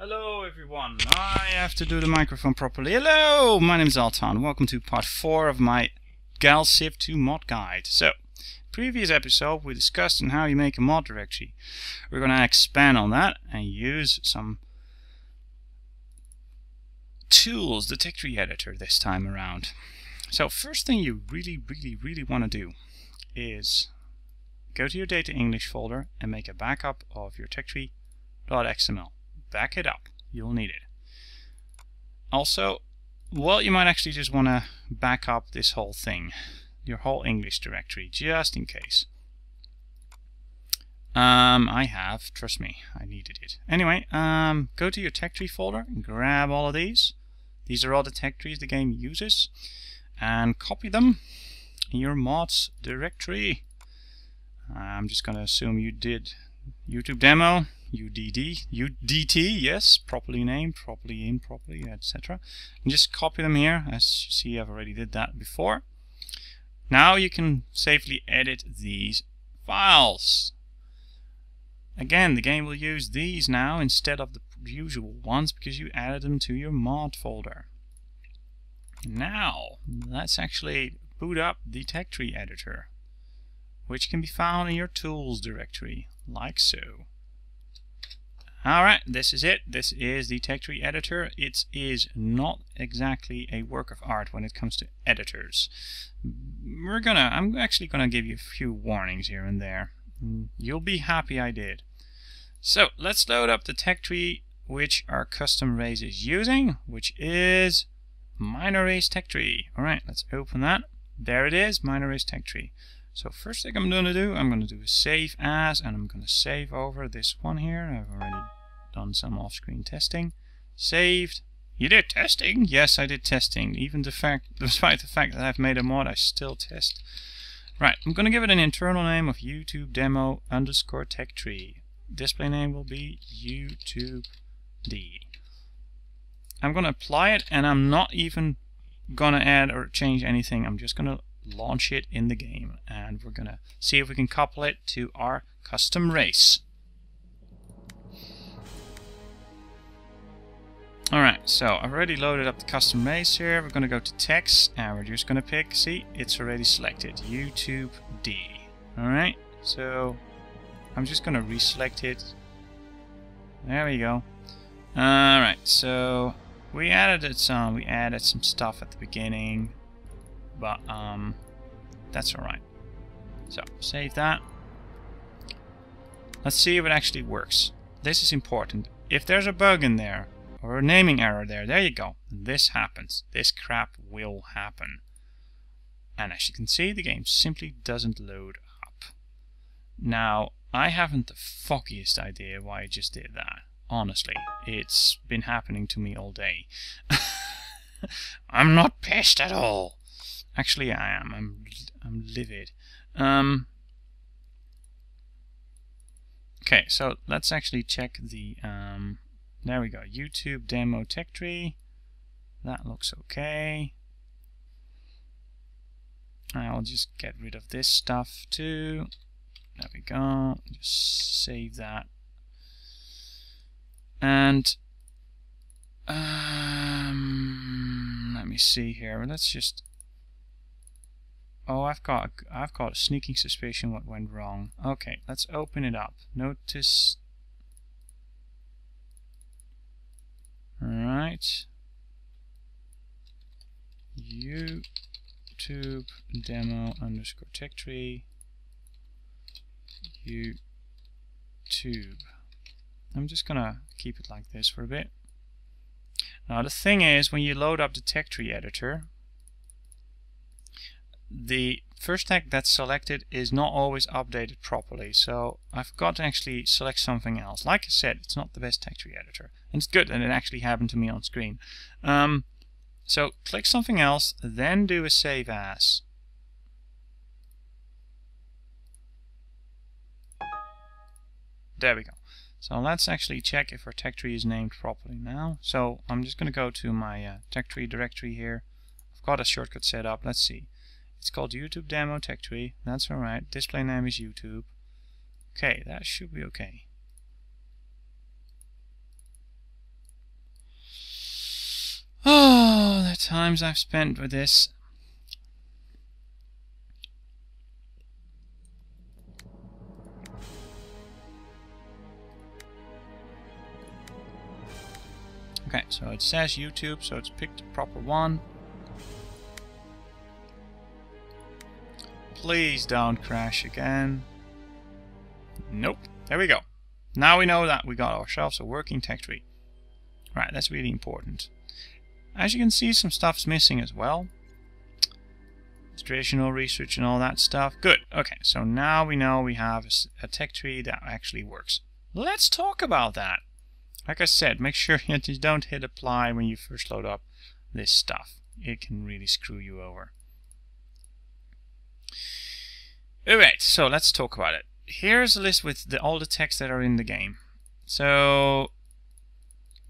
Hello everyone, I have to do the microphone properly. Hello, my name is Altan. Welcome to part 4 of my GalCiv2 mod guide. So, previous episode we discussed on how you make a mod directory. We're going to expand on that and use some tools, the TechTree editor this time around. So first thing you really want to do is go to your data English folder and make a backup of your techtree.xml. Back it up, you'll need it. Also, well, you might actually just want to back up this whole thing, your whole English directory, just in case. I have, trust me, I needed it. Anyway, go to your TechTree folder and grab all of these. These are all the TechTrees the game uses, and copy them in your mods directory. I'm just going to assume you did YouTube demo. UDT, yes, properly named, properly improperly, etc. And just copy them here. As you see, I've already did that before. Now you can safely edit these files. Again, the game will use these now instead of the usual ones because you added them to your mod folder. Now, let's actually boot up the TechTree editor, which can be found in your tools directory, like so. Alright, this is it. This is the TechTree editor. It is not exactly a work of art when it comes to editors. I'm actually gonna give you a few warnings here and there. You'll be happy I did. So let's load up the TechTree which our custom race is using, which is minor race TechTree. Alright, let's open that. There it is, minor race TechTree. So first thing I'm going to do a save as, and I'm going to save over this one here. I've already done some off-screen testing. Saved. You did testing? Yes, I did testing. Despite the fact that I've made a mod, I still test. Right, I'm going to give it an internal name of YouTube demo _ techtree. Display name will be YouTube D. I'm going to apply it, and I'm not even going to add or change anything. I'm just going to launch it in the game, and we're gonna see if we can couple it to our custom race. Alright, so I've already loaded up the custom race here. We're gonna go to text and we're just gonna pick, see, it's already selected, YouTube D. Alright, so I'm just gonna reselect it. There we go. Alright, so we added some stuff at the beginning, but that's alright. So save that. Let's see if it actually works. This is important. If there's a bug in there or a naming error there you go. This happens. This crap will happen. And as you can see, the game simply doesn't load up. Now, I haven't the foggiest idea why I just did that. Honestly, it's been happening to me all day. I'm not pissed at all. Actually, I am. I'm livid. Okay, so let's actually check the. There we go. YouTube demo TechTree. That looks okay. I'll just get rid of this stuff too. There we go. Just save that. And let me see here. Let's just. Oh, I've got a sneaking suspicion what went wrong. Okay, let's open it up. Notice. Alright. YouTube demo _ techtree. YouTube. I'm just gonna keep it like this for a bit. Now the thing is, when you load up the TechTree editor, the first tag that's selected is not always updated properly, so I've got to actually select something else. Like I said, it's not the best TechTree editor, and it's good that it actually happened to me on screen. So click something else, then do a save as. There we go. So let's actually check if our TechTree is named properly now. So I'm just going to go to my TechTree directory here. I've got a shortcut set up. Let's see. It's called YouTube demo TechTree. That's alright. Display name is YouTube. Okay, that should be okay. times I've spent with this. Okay, so it says YouTube, so it's picked the proper one. Please don't crash again. Nope. There we go. Now we know that we got ourselves a working tech tree. Right, that's really important. As you can see, some stuff's missing as well. Traditional research and all that stuff. Good. Okay, so now we know we have a tech tree that actually works. Let's talk about that. Like I said, make sure you don't hit apply when you first load up this stuff. It can really screw you over. Alright, so let's talk about it. Here's a list with all the texts that are in the game. So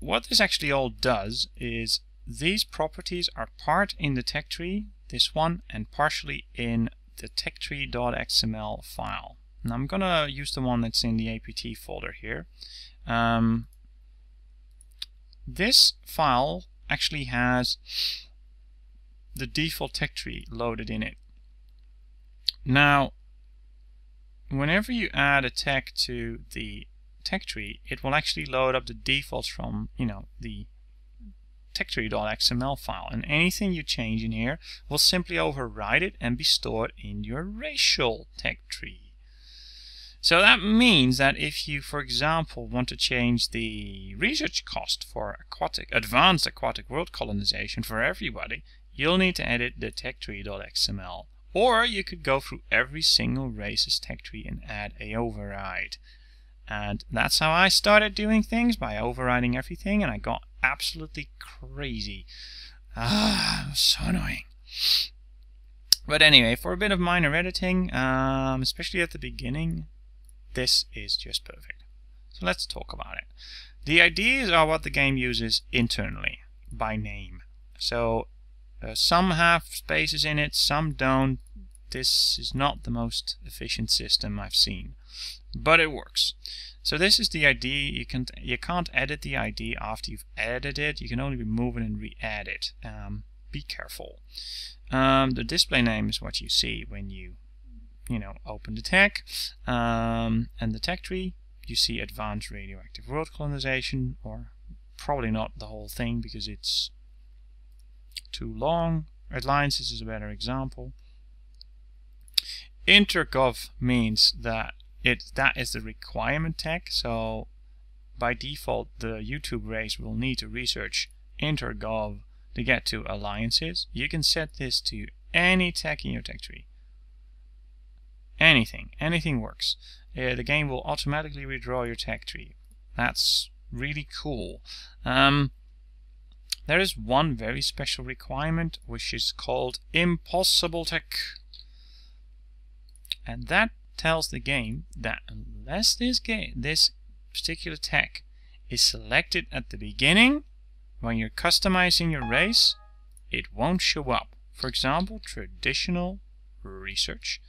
what this actually all does is these properties are part in the tech tree, this one, and partially in the techtree.xml file. And I'm gonna use the one that's in the apt folder here. This file actually has the default tech tree loaded in it. Now, whenever you add a tech to the tech tree, it will actually load up the defaults from, the techtree.xml file, and anything you change in here will simply override it and be stored in your racial tech tree. So that means that if you, for example, want to change the research cost for advanced aquatic world colonization for everybody, you'll need to edit the techtree.xml. Or you could go through every single race's tech tree and add a override. And that's how I started doing things, by overriding everything, and I got absolutely crazy. It was so annoying. But anyway, for a bit of minor editing, especially at the beginning, this is just perfect. So let's talk about it. The IDs are what the game uses internally, by name. So some have spaces in it, some don't. This is not the most efficient system I've seen, but it works. So this is the ID. You can't edit the ID after you've edited it. You can only remove it and re-add it. Be careful. The display name is what you see when you open the tech, and the tech tree. You see advanced radioactive world colonization, or probably not the whole thing because it's too long. Alliances is a better example. Intergov means that that is the requirement tech. So by default, the YouTube race will need to research intergov to get to alliances. You can set this to any tech in your tech tree. Anything works. The game will automatically redraw your tech tree. That's really cool. There is one very special requirement, which is called impossible tech. And that tells the game that unless this particular tech is selected at the beginning, when you're customizing your race, it won't show up. For example, traditional research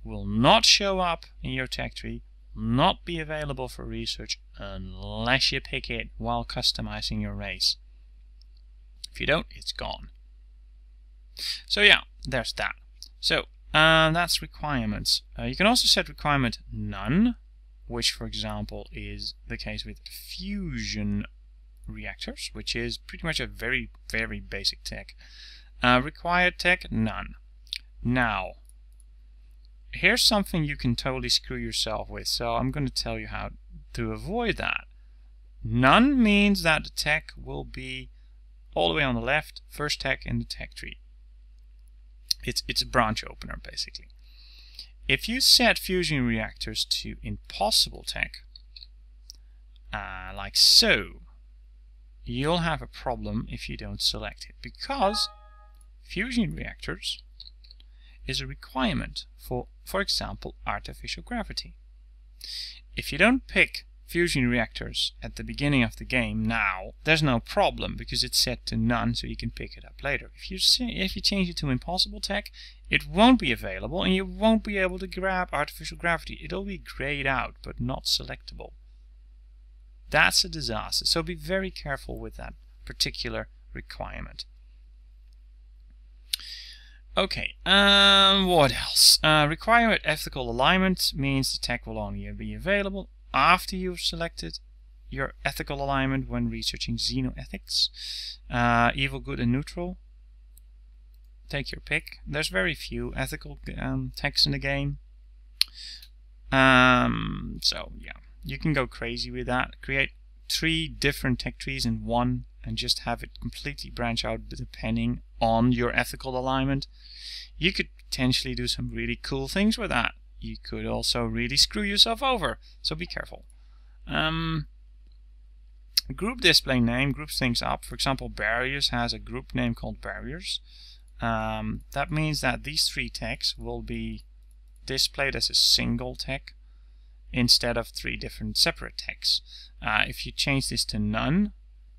will not show up in your tech tree, not be available for research unless you pick it while customizing your race. If you don't, it's gone. So yeah, there's that. So that's requirements. You can also set requirement none, which for example is the case with fusion reactors, which is pretty much a very basic tech. Required tech none. Now here's something you can totally screw yourself with, so I'm going to tell you how to avoid that. None means that the tech will be all the way on the left, first tech in the tech tree. It's a branch opener basically. If you set fusion reactors to impossible tech, like so, you'll have a problem if you don't select it, because fusion reactors is a requirement for example, artificial gravity. If you don't pick fusion reactors at the beginning of the game now, there's no problem because it's set to none, so you can pick it up later. If you change it to impossible tech, it won't be available and you won't be able to grab artificial gravity. It'll be grayed out but not selectable. That's a disaster, so be very careful with that particular requirement. Okay, what else? Required ethical alignment means the tech will only be available after you've selected your ethical alignment when researching xenoethics. Evil, good, and neutral. Take your pick. There's very few ethical techs in the game. So yeah, you can go crazy with that. Create 3 different tech trees in one and just have it completely branch out depending on your ethical alignment. You could potentially do some really cool things with that. You could also really screw yourself over, so be careful. Group display name groups things up. For example, barriers has a group name called barriers. That means that these 3 techs will be displayed as a single tech instead of 3 different separate techs. If you change this to none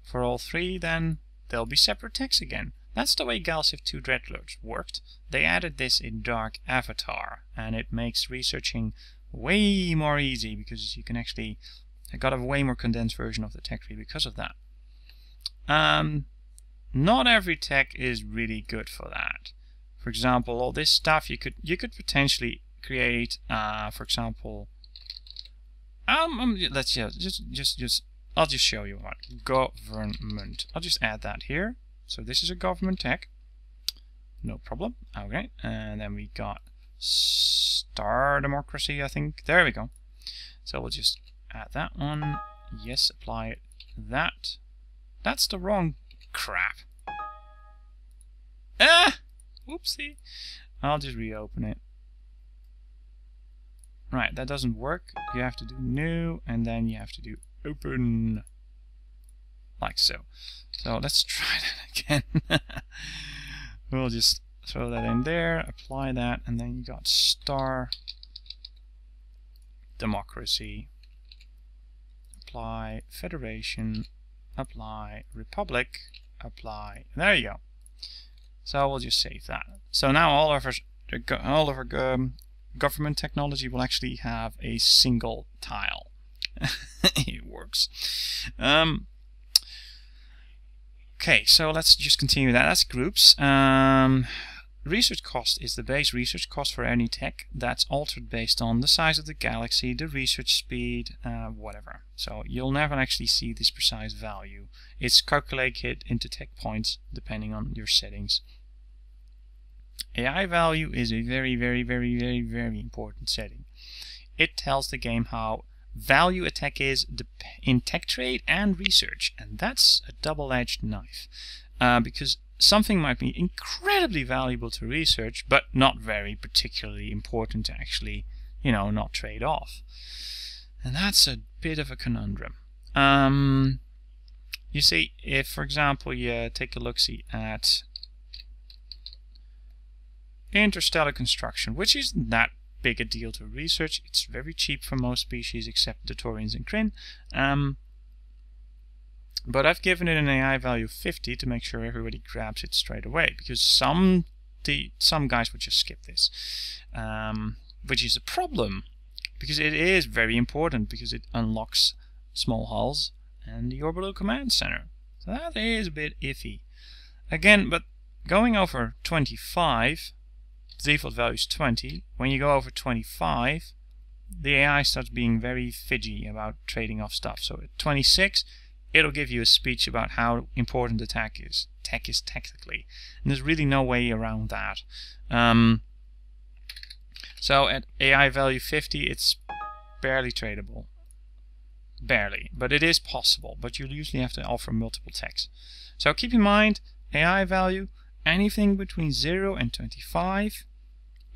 for all 3, then they'll be separate techs again. That's the way GalCiv2 Dreadlords worked. They added this in Dark Avatar, and it makes researching way more easy because you can actually got a way more condensed version of the tech tree because of that. Not every tech is really good for that. For example, all this stuff you could potentially create. For example, let's just I'll just show you what government. I'll just add that here. So this is a government tech. No problem. Okay, and then we got star democracy. I think there we go. So we'll just add that one. Yes, apply it. That's the wrong crap. Ah! Whoopsie. I'll just reopen it. Right, that doesn't work. You have to do new, and then you have to do open. Like so. So let's try that again. We'll just throw that in there, apply that, and then you got star democracy. Apply federation, apply republic, apply. There you go. So we'll just save that. So now all of our government technology will actually have a single tile. It works. Okay, so let's just continue that. That's groups. Research cost is the base research cost for any tech that's altered based on the size of the galaxy, the research speed, whatever. So you'll never actually see this precise value. It's calculated into tech points depending on your settings. AI value is a very, very, very, very, very important setting. It tells the game how value a tech is in tech trade and research, and that's a double-edged knife, because something might be incredibly valuable to research, but not very particularly important to actually, not trade off. And that's a bit of a conundrum. You see, if, for example, you take a look-see at interstellar construction, which isn't that big a deal to research. It's very cheap for most species except Datorians and Kryn. But I've given it an AI value of 50 to make sure everybody grabs it straight away, because some guys would just skip this, which is a problem, because it is very important, because it unlocks small hulls and the orbital command center. So that is a bit iffy. Again, but going over 25, the default value is 20. When you go over 25, the AI starts being very fidgy about trading off stuff. So at 26, it'll give you a speech about how important the tech is. Tech is technically. And there's really no way around that. So at AI value 50, it's barely tradable. Barely. But it is possible. But you'll usually have to offer multiple techs. So keep in mind, AI value, anything between 0 and 25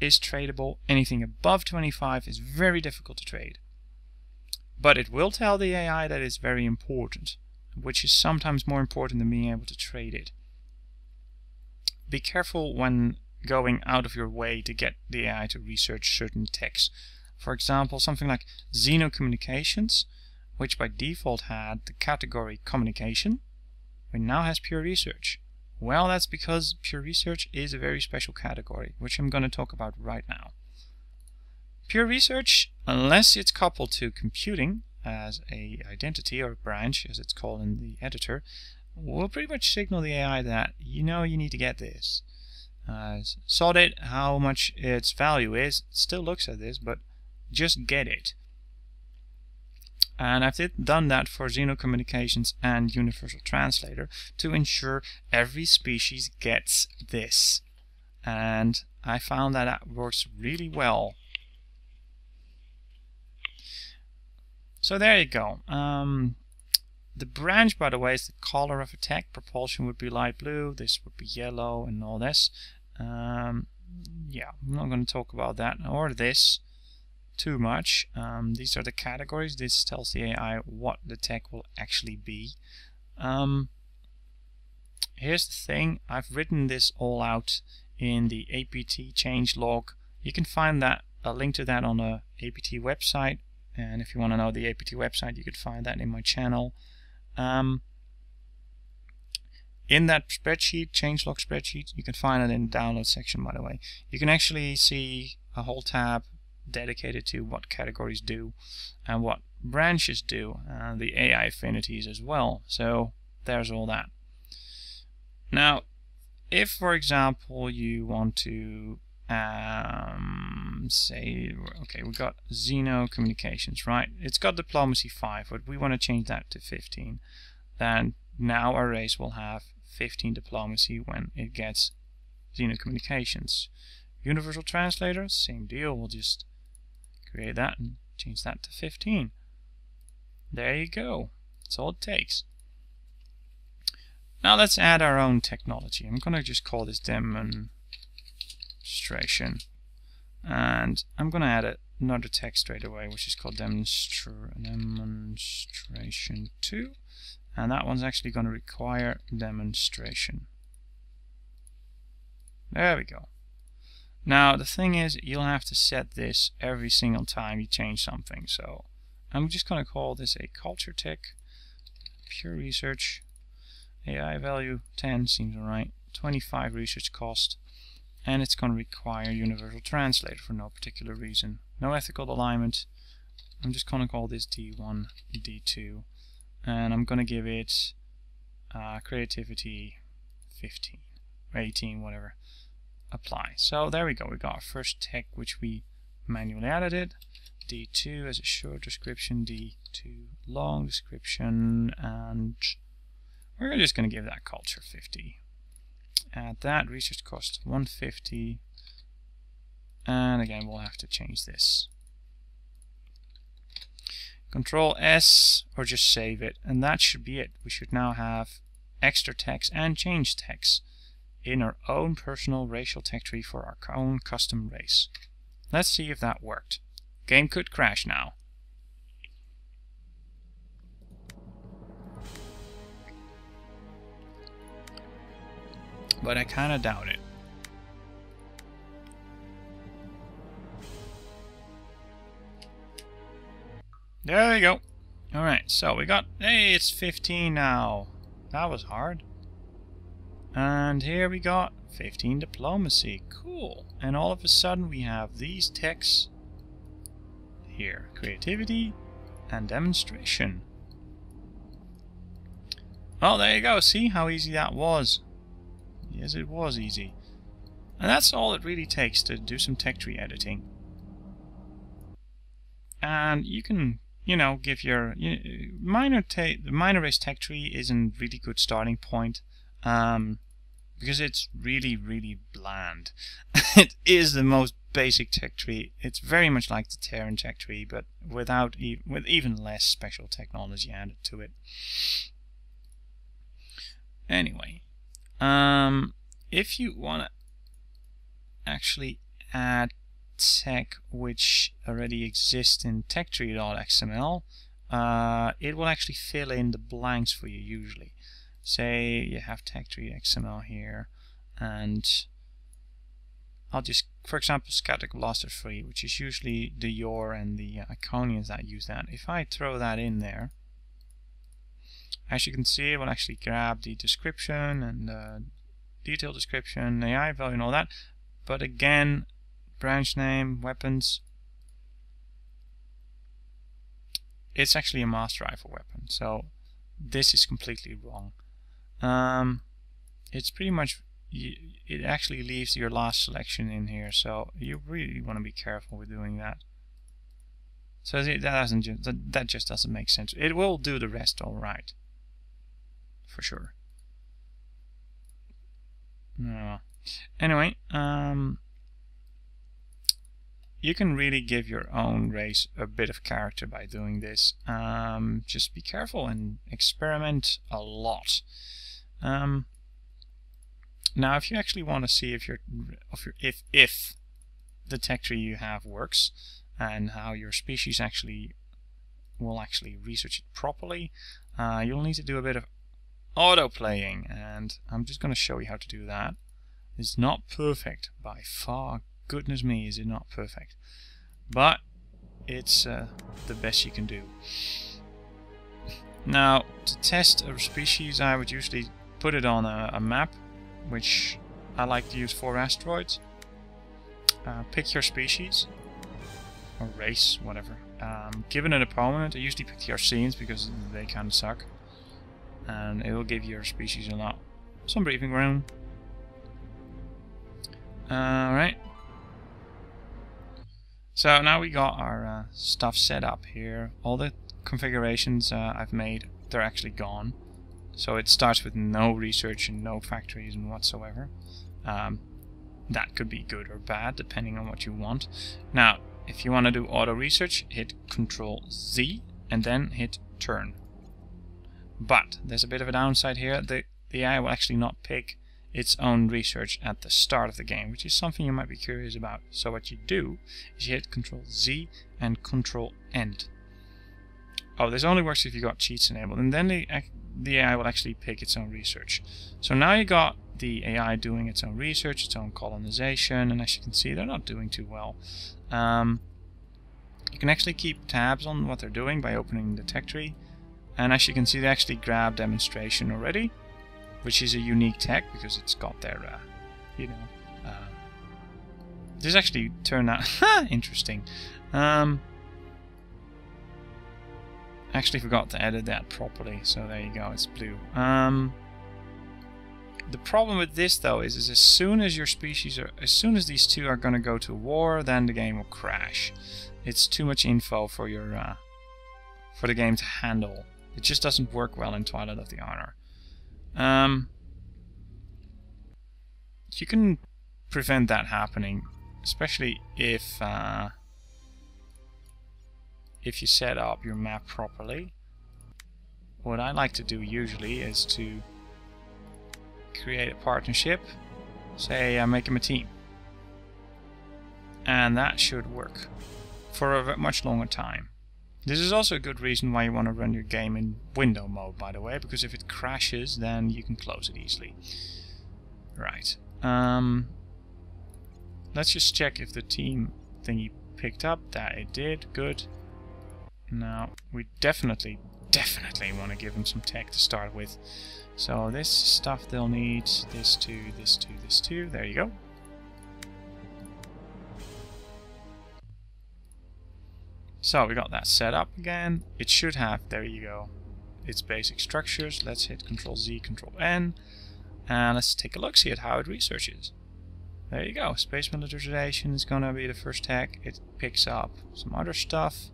is tradable. Anything above 25 is very difficult to trade. But it will tell the AI that it's very important, which is sometimes more important than being able to trade it. Be careful when going out of your way to get the AI to research certain techs. For example, something like xenocommunications, which by default had the category communication, but now has pure research. Well, that's because pure research is a very special category, which I'm going to talk about right now. Pure research, unless it's coupled to computing as a identity or branch, as it's called in the editor, will pretty much signal the AI that you need to get this. sorted how much its value is. It still looks at this, but just get it. And I've done that for Xeno Communications and Universal Translator to ensure every species gets this. And I found that that works really well. So there you go. The branch, by the way, is the color of a tech. Propulsion would be light blue, this would be yellow, and all this. Yeah, I'm not going to talk about that or this too much. These are the categories. This tells the AI what the tech will actually be. Here's the thing, I've written this all out in the APT changelog. You can find that, a link to that on the APT website, and if you want to know the APT website, you could find that in my channel. In that spreadsheet, changelog spreadsheet, you can find it in the download section, by the way. You can actually see a whole tab dedicated to what categories do and what branches do, and the AI affinities as well. So there's all that. Now, if for example you want to say, okay, we got Xeno Communications, right? It's got diplomacy 5, but we want to change that to 15. Then now our race will have 15 diplomacy when it gets Xeno Communications. Universal Translator, same deal. We'll just create that and change that to 15. There you go. That's all it takes. Now let's add our own technology. I'm going to just call this demonstration. And I'm going to add another text straight away, which is called demonstration 2. And that one's actually going to require demonstration. There we go. Now the thing is, you'll have to set this every single time you change something. So I'm just going to call this a culture tech, pure research. AI value 10 seems alright. 25 research cost. And it's going to require Universal Translator for no particular reason. No ethical alignment. I'm just going to call this D1, D2. And I'm going to give it creativity 15, or 18, whatever. Apply. So there we go. We got our first tech, which we manually edited. D2 as a short description, D2 long description, and we're just going to give that culture 50. Add that, research cost 150, and again we'll have to change this. Control S, or just save it, and that should be it. We should now have extra text and change text in our own personal racial tech tree for our own custom race. Let's see if that worked. Game could crash now. But I kind of doubt it. There we go. Alright, so we got, hey, it's 15 now. That was hard. And here we got 15 diplomacy. Cool. And all of a sudden we have these techs here. Creativity and demonstration. Well, there you go. See how easy that was. Yes, it was easy. And that's all it really takes to do some tech tree editing. And you can, you know, give your minor race tech tree is a really good starting point. Because it's really bland. It is the most basic tech tree. It's very much like the Terran tech tree, but with even less special technology added to it. Anyway, if you want to actually add tech which already exists in techtree.xml, it will actually fill in the blanks for you usually. Say you have techtree XML here, and I'll just, for example, Scatic Blaster 3, which is usually the Yor and the Iconians that use that. If I throw that in there, as you can see, it will actually grab the description and detailed description, AI value and all that. But again, branch name, weapons, it's actually a master rifle weapon. So this is completely wrong. It's pretty much it actually leaves your last selection in here, so you really want to be careful with doing that. So that just doesn't make sense. It will do the rest all right, for sure. No. Anyway, you can really give your own race a bit of character by doing this. Just be careful and experiment a lot. Now, if you actually want to see if the tech tree you have works and how your species will actually research it properly, you'll need to do a bit of auto playing, and I'm just going to show you how to do that. It's not perfect by far. Goodness me, is it not perfect, but it's the best you can do. Now, to test a species, I would usually put it on a map, which I like to use for asteroids. Pick your species or race, whatever. Given an opponent, I usually pick the Arceans because they kind of suck, and it will give your species some breathing room. Alright. So now we got our stuff set up here. All the configurations I've made, they're actually gone. So it starts with no research and no factories and whatsoever. That could be good or bad depending on what you want. Now, if you want to do auto research, hit Control Z and then hit turn. But there's a bit of a downside here. The AI will actually not pick its own research at the start of the game, which is something you might be curious about. So what you do is you hit Control Z and Control End. Oh, this only works if you got cheats enabled, and then the AI will actually pick its own research. So now you got the AI doing its own research, its own colonization, and as you can see, they're not doing too well. You can actually keep tabs on what they're doing by opening the tech tree, and as you can see, they actually grabbed demonstration already, which is a unique tech because it's got their, this actually turned out interesting. Actually forgot to edit that properly, so there you go, it's blue. The problem with this though is as soon as these two are going to go to war, then the game will crash. It's too much info for the game to handle. It just doesn't work well in Twilight of the Honor. You can prevent that happening, especially if you set up your map properly. What I like to do usually is to create a partnership, say I make them a team, and that should work for a much longer time. This is also a good reason why you want to run your game in window mode, by the way, because if it crashes then you can close it easily. Right. Let's just check if the team thingy picked up. That it did. Good. Now we definitely want to give them some tech to start with. So this stuff they'll need, this too, this too, this too. There you go. So we got that set up again. It should have, there you go, its basic structures. Let's hit Control Z, Control N, and let's take a look, see at how it researches. There you go. Space militarization is gonna be the first tech. It picks up some other stuff.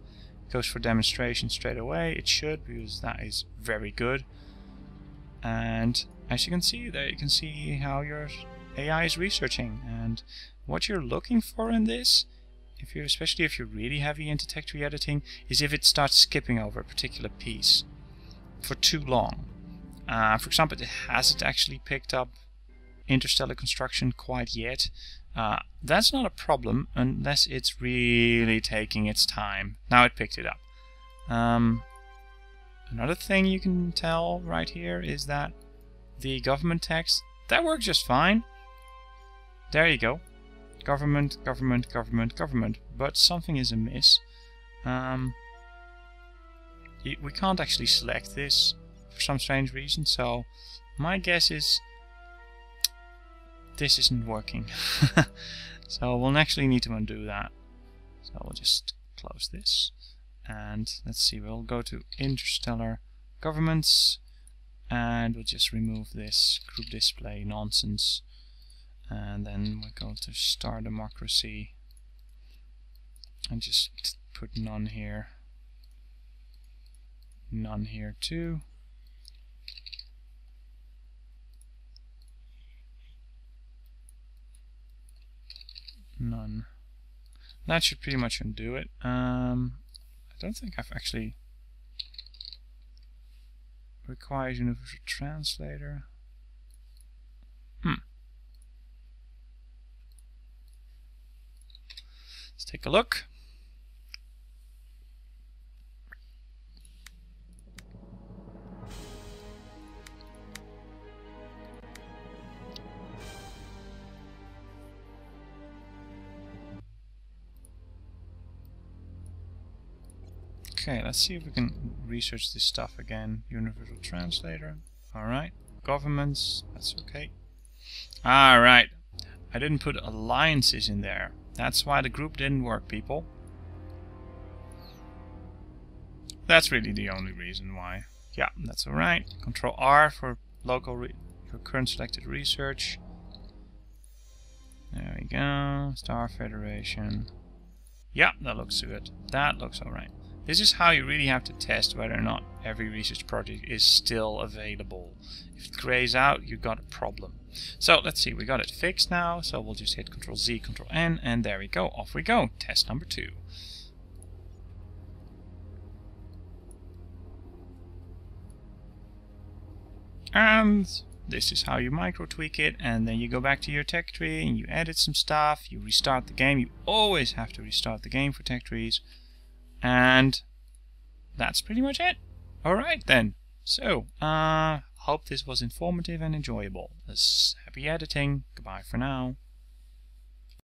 Goes for demonstration straight away. It should, because that is very good. And as you can see there, you can see how your AI is researching, and what you're looking for in this, especially if you're really heavy into tech tree editing, is if it starts skipping over a particular piece for too long. For example, it hasn't actually picked up interstellar construction quite yet. That's not a problem unless it's really taking its time. Now it picked it up. Another thing you can tell right here is that the government text, that works just fine. There you go. Government, government, government, government. But something is amiss. We can't actually select this for some strange reason, so my guess is this isn't working. So we'll actually need to undo that. So we'll just close this. And let's see, we'll go to interstellar governments, and we'll just remove this group display nonsense. And then we're going to star democracy and just put none here. None here too. None. That should pretty much undo it. I don't think I've actually requires universal translator. Let's take a look. Okay, let's see if we can research this stuff again. Universal translator. Alright. Governments. That's okay. Alright. I didn't put alliances in there. That's why the group didn't work, people. That's really the only reason why. Yeah, that's alright. Control R for local your current selected research. There we go. Star Federation. Yeah, that looks good. That looks alright. This is how you really have to test whether or not every research project is still available. If it grays out, you got a problem. So let's see, we got it fixed now, so we'll just hit Ctrl Z, Ctrl N, and there we go, off we go. Test number 2. And this is how you micro tweak it, and then you go back to your tech tree and you edit some stuff, you restart the game. You always have to restart the game for tech trees. And that's pretty much it. Alright then. So, hope this was informative and enjoyable. Happy editing. Goodbye for now.